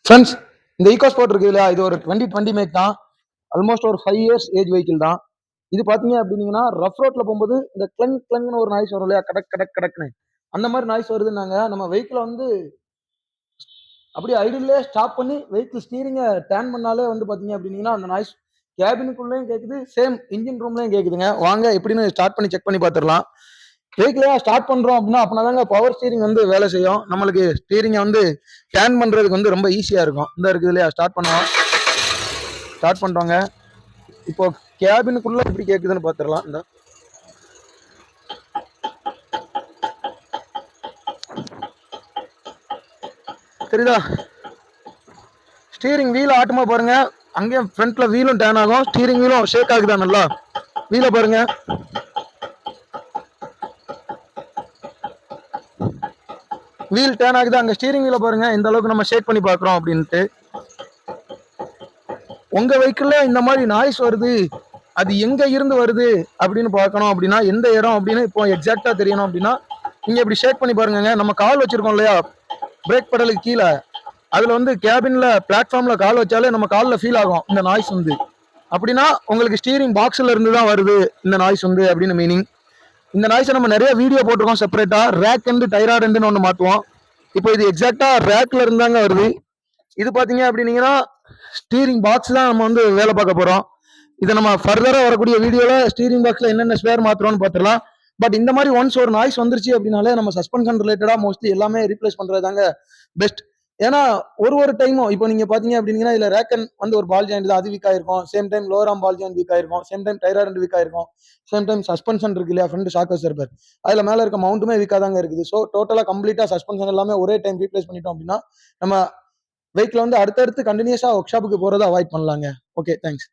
Friends, இந்த ego sport இருக்கு இல்லையா, இது ஒரு 2020 மேக் தான். ஆல்மோஸ்ட் ஒரு 5 இயர்ஸ் ஏஜ் வெஹிக்கிள் தான். இது பாத்தீங்க அப்படின்னீங்கன்னா ரஃப் ரோட்ல போகும்போது இந்த கிளங் கிளங்னு ஒரு நாய்ஸ் வரும் இல்லையா, கடக் கடக் கடக்னு அந்த மாதிரி நாய்ஸ் வருதுன்னாங்க. நம்ம வெஹிக்கிளை வந்து அப்படியே ஐடியிலே ஸ்டாப் பண்ணி வெஹிக்கிள் ஸ்டீரிங்கை டேர்ன் பண்ணாலே வந்து பாத்தீங்க அப்படின்னீங்கன்னா அந்த நாய்ஸ் கேபினுக்குள்ளேயும் கேட்குது, சேம் இன்ஜின் ரூம்லயும் கேட்குதுங்க. வாங்க எப்படின்னு ஸ்டார்ட் பண்ணி செக் பண்ணி பார்த்துடலாம். வெஹிக்கிளா ஸ்டார்ட் பண்றோம் அப்படின்னா அப்படின்னாதாங்க பவர் ஸ்டீரிங் வந்து வேலை செய்யும். நம்மளுக்கு ஸ்டீரிங்கை வந்து டேர்ன் பண்றதுக்கு வந்து ரொம்ப ஈஸியா இருக்கும். இந்த இருக்குது இல்லையா, ஸ்டார்ட் பண்ணுவோம். ஸ்டார்ட் பண்றோங்க. இப்போ கேபினுக்குள்ள எப்படி கேக்குதுன்னு பாத்துடலாம். இந்த தெரியுதா, ஸ்டீரிங் வீல் ஆட்டுமா பாருங்க. அங்கே ஃப்ரண்ட்ல வீலும் டேர்ன் ஆகும், ஸ்டீரிங் வீலும் ஷேக் ஆகுதா நல்லா. வீல பாருங்க, வீல் டேர்ன் ஆகுது. அங்க ஸ்டீரிங் வீல பாருங்க இந்த அளவுக்கு நம்ம ஷேக் பண்ணி பாக்குறோம் அப்படின்ட்டு. உங்க வெஹிக்கிள்ல இந்த மாதிரி நாய்ஸ் வருது, அது எங்க இருந்து வருது அப்படின்னு பார்க்கணும் அப்படின்னா, எந்த இடம் அப்படின்னு இப்போ எக்ஸாக்டா தெரியணும் அப்படின்னா நீங்க இப்படி ஷேக் பண்ணி பாருங்க. நம்ம கால் வச்சிருக்கோம் இல்லையா பிரேக் பெடலுக்கு கீழே, அதுல வந்து கேபின்ல பிளாட்ஃபார்ம்ல கால் வச்சாலே நம்ம காலில் ஃபீல் ஆகும் இந்த நாய்ஸ் வந்து. அப்படின்னா உங்களுக்கு ஸ்டீரிங் பாக்ஸ்ல இருந்து தான் வருது இந்த நாய்ஸ் வந்து அப்படின்னு மீனிங். இந்த நாய்ஸை நம்ம நிறைய வீடியோ போட்டிருக்கோம் செப்பரேட்டா. ரேக் அண்ட் டைராய்டு ரெண்டுன்னு ஒன்று மாற்றுவோம். இப்போ இது எக்ஸாக்டா ரேக்ல இருந்தாங்க வருது. இது பாத்தீங்க அப்படின்னீங்கன்னா ஸ்டீரிங் பாக்ஸ் தான் நம்ம வந்து வேலை பார்க்க போறோம். இதை நம்ம ஃபர்தரா வரக்கூடிய வீடியோல ஸ்டீரிங் பாக்ஸ்ல என்னென்ன ஸ்பேர் மாத்திரம்னு பார்த்துடலாம். பட் இந்த மாதிரி ஒன்ஸ் ஒரு நாய்ஸ் வந்துருச்சு அப்படின்னாலே நம்ம சஸ்பென்ஷன் ரிலேட்டடா மோஸ்ட்லி எல்லாமே ரீப்ளேஸ் பண்றதாங்க பெஸ்ட். ஏன்னா ஒரு டைமும் இப்போ நீங்க பாத்தீங்க அப்படின்னா இதுல ரேக்கன் வந்து ஒரு பால் ஜாயிண்ட் தான், அது வீக் ஆயிருக்கும். சேம் டைம் லோவர் ஆம் பால் ஜாயிண்ட் வீக் ஆயிருக்கும். சேம் டைம் டைராய்டு வீக் ஆயிருக்கும். சேம் டைம் சஸ்பென்ஷன் இருக்கு இல்லையா, ஃப்ரண்ட் ஷாக் அப்சர்வர், அதுல மேல இருக்க மவுண்ட்டுமே வீக்கா தாங்க இருக்குது. ஸோ டோட்டலா கம்ப்ளீட்டா சஸ்பென்ஷன் எல்லாமே ஒரே டைம் ரீப்ளேஸ் பண்ணிட்டோம் அப்படின்னா நம்ம வெஹிக்கிள் வந்து அடுத்தடுத்து கண்டினியூஸா ஒர்க் ஷாப்புக்கு போறதை அவாய்ட் பண்ணலாங்க. Okay, thanks.